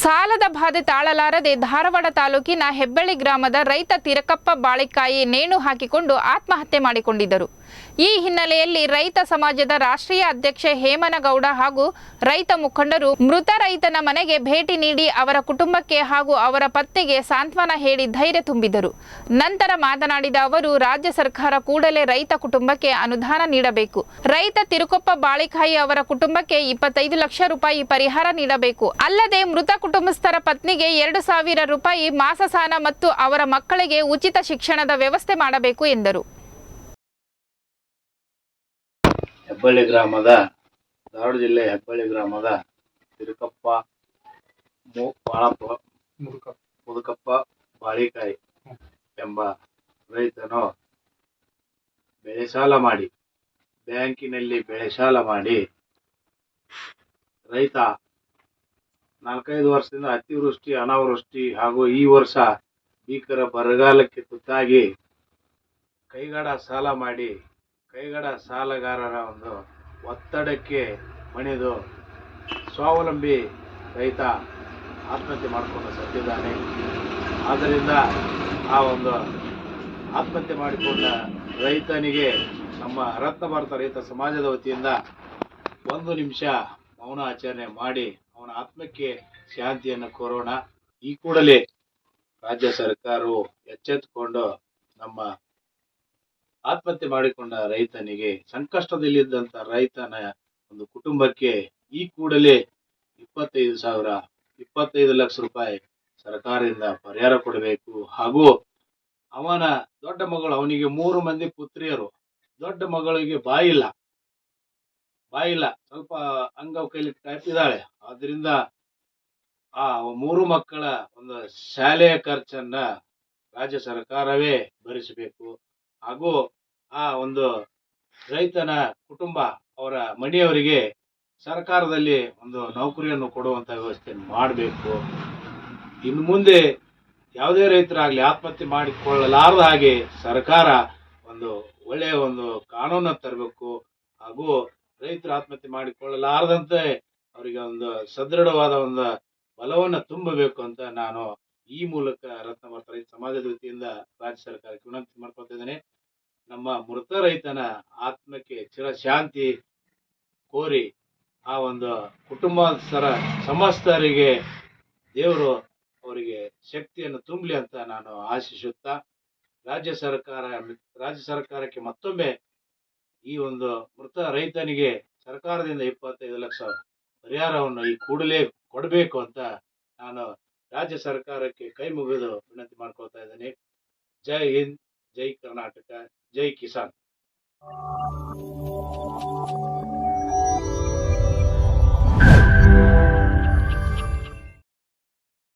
ಸಾಲದ ಬಾಧೆ ತಾಳಲಾರದೆ ಧಾರವಾಡ ತಾಲೂಕಿನ ಹೆಬ್ಬಳ್ಳಿ ಗ್ರಾಮದ ರೈತ ತಿರಕಪ್ಪ ಬಾಳಿಕಾಯಿ ನೇಣು ಹಾಕಿಕೊಂಡು ಆತ್ಮಹತ್ಯೆ ಮಾಡಿಕೊಂಡಿದ್ದರು. ಈ ಹಿನ್ನೆಲೆಯಲ್ಲಿ ರೈತ ಸಮಾಜದ ರಾಷ್ಟ್ರೀಯ ಅಧ್ಯಕ್ಷ ಹೇಮನಗೌಡ ಹಾಗೂ ರೈತ ಮುಖಂಡರು ಮೃತ ರೈತನ ಮನೆಗೆ ಭೇಟಿ ನೀಡಿ ಅವರ ಕುಟುಂಬಕ್ಕೆ ಹಾಗೂ ಅವರ ಪತ್ನಿಗೆ ಸಾಂತ್ವನ ಹೇಳಿ ಧೈರ್ಯ ತುಂಬಿದರು. ನಂತರ ಮಾತನಾಡಿದ ಅವರು, ರಾಜ್ಯ ಸರ್ಕಾರ ಕೂಡಲೇ ರೈತ ಕುಟುಂಬಕ್ಕೆ ಅನುದಾನ ನೀಡಬೇಕು. ರೈತ ತಿರುಕಪ್ಪ ಬಾಳಿಕಾಯಿ ಅವರ ಕುಟುಂಬಕ್ಕೆ 25 ಲಕ್ಷ ರೂಪಾಯಿ ಪರಿಹಾರ ನೀಡಬೇಕು. ಅಲ್ಲದೆ ಮೃತ ಕುಟುಂಬಸ್ಥರ ಪತ್ನಿಗೆ 2,000 ರೂಪಾಯಿ ಮಾಸಸಾನ ಮತ್ತು ಅವರ ಮಕ್ಕಳಿಗೆ ಉಚಿತ ಶಿಕ್ಷಣದ ವ್ಯವಸ್ಥೆ ಮಾಡಬೇಕು ಎಂದರು. ಹೆಬ್ಬಳ್ಳಿ ಗ್ರಾಮದ ಧಾರವಾಡ ಜಿಲ್ಲೆ ಹೆಬ್ಬಳ್ಳಿ ಗ್ರಾಮದ ತಿರುಕಪ್ಪ ಮುದುಕಪ್ಪ ಬಾಳಿಕಾಯಿ ಎಂಬ ರೈತನು ಬೆಳೆ ಸಾಲ ಮಾಡಿ ಬ್ಯಾಂಕಿನಲ್ಲಿ ಬೆಳೆ ಸಾಲ ಮಾಡಿ ರೈತ 4-5 ವರ್ಷದಿಂದ ಅತಿವೃಷ್ಟಿ ಅನಾವೃಷ್ಟಿ ಹಾಗೂ ಈ ವರ್ಷ ಭೀಕರ ಬರಗಾಲಕ್ಕೆ ತುತ್ತಾಗಿ ಕೈಗಡ ಸಾಲ ಮಾಡಿ ಕೈಗಡ ಸಾಲಗಾರರ ಒಂದು ಒತ್ತಡಕ್ಕೆ ಮಣಿದು ಸ್ವಾವಲಂಬಿ ರೈತ ಆತ್ಮಹತ್ಯೆ ಮಾಡಿಕೊಂಡು ಸತ್ತಿದ್ದಾನೆ. ಆದ್ದರಿಂದ ಆ ಒಂದು ಆತ್ಮಹತ್ಯೆ ಮಾಡಿಕೊಂಡ ರೈತನಿಗೆ ನಮ್ಮ ರತ್ನ ಭಾರತ ರೈತ ಸಮಾಜದ ವತಿಯಿಂದ 1 ನಿಮಿಷ ಮೌನ ಆಚರಣೆ ಮಾಡಿ ಅವನ ಆತ್ಮಕ್ಕೆ ಶಾಂತಿಯನ್ನು ಕೋರೋಣ. ಈ ಕೂಡಲೇ ರಾಜ್ಯ ಸರ್ಕಾರವು ಎಚ್ಚೆತ್ತುಕೊಂಡು ನಮ್ಮ ಆತ್ಮಹತ್ಯೆ ಮಾಡಿಕೊಂಡ ರೈತನಿಗೆ, ಸಂಕಷ್ಟದಲ್ಲಿದ್ದಂತ ರೈತನ ಒಂದು ಕುಟುಂಬಕ್ಕೆ ಈ ಕೂಡಲೇ 25 ಲಕ್ಷ ರೂಪಾಯಿ ಸರ್ಕಾರದಿಂದ ಪರಿಹಾರ ಕೊಡಬೇಕು. ಹಾಗೂ ಅವನ ದೊಡ್ಡ ಮಗಳು, ಅವನಿಗೆ 3 ಮಂದಿ ಪುತ್ರಿಯರು, ದೊಡ್ಡ ಮಗಳಿಗೆ ಬಾಯಿಲ್ಲ, ಸ್ವಲ್ಪ ಅಂಗವೈಕಲ್ಯ ಟೈಪ್ ಇದ್ದಾಳೆ. ಆದ್ರಿಂದ ಆ 3 ಮಕ್ಕಳ ಒಂದು ಶಾಲೆಯ ಖರ್ಚನ್ನ ರಾಜ್ಯ ಸರ್ಕಾರವೇ ಭರಿಸಬೇಕು. ಹಾಗೂ ಆ ಒಂದು ರೈತನ ಕುಟುಂಬ, ಅವರ ಮನೆಯವರಿಗೆ ಸರ್ಕಾರದಲ್ಲಿ ಒಂದು ನೌಕರಿಯನ್ನು ಕೊಡುವಂತ ವ್ಯವಸ್ಥೆ ಮಾಡಬೇಕು. ಇನ್ನು ಮುಂದೆ ಯಾವುದೇ ರೈತರಾಗ್ಲಿ ಆತ್ಮಹತ್ಯೆ ಮಾಡಿಕೊಳ್ಳಲಾರದ ಹಾಗೆ ಸರ್ಕಾರ ಒಂದು ಒಳ್ಳೆಯ ಒಂದು ಕಾನೂನು ತರಬೇಕು. ಹಾಗೂ ರೈತರು ಆತ್ಮಹತ್ಯೆ ಮಾಡಿಕೊಳ್ಳಲಾರದಂತೆ ಅವರಿಗೆ ಒಂದು ಸದೃಢವಾದ ಒಂದು ಬಲವನ್ನು ತುಂಬಬೇಕು ಅಂತ ನಾನು ಈ ಮೂಲಕ ರತ್ನ ಭಾರತ ರೈತ ಸಮಾಜದ ವತಿಯಿಂದ ರಾಜ್ಯ ಸರ್ಕಾರಕ್ಕೆ ವಿನಂತಿ ಮಾಡ್ಕೊಳ್ತಾ ಇದ್ದೇನೆ. ನಮ್ಮ ಮೃತ ರೈತನ ಆತ್ಮಕ್ಕೆ ಚಿರಶಾಂತಿ ಕೋರಿ ಆ ಒಂದು ಕುಟುಂಬಸ್ಥರ ಸಮಸ್ತರಿಗೆ ದೇವರು ಅವರಿಗೆ ಶಕ್ತಿಯನ್ನು ತುಂಬಲಿ ಅಂತ ನಾನು ಆಶಿಸುತ್ತಾ, ರಾಜ್ಯ ಸರ್ಕಾರಕ್ಕೆ ಮತ್ತೊಮ್ಮೆ ಈ ಒಂದು ಮೃತ ರೈತನಿಗೆ ಸರ್ಕಾರದಿಂದ 25 ಲಕ್ಷ ಪರಿಹಾರವನ್ನು ಈ ಕೂಡಲೇ ಕೊಡಬೇಕು ಅಂತ ನಾನು ರಾಜ್ಯ ಸರ್ಕಾರಕ್ಕೆ ಕೈ ಮುಗಿದು ವಿನಂತಿ ಮಾಡ್ಕೊಳ್ತಾ ಇದ್ದೇನೆ. ಜೈ ಹಿಂದ್, ಜೈ ಕರ್ನಾಟಕ, ಜೈ ಕಿಸಾನ್.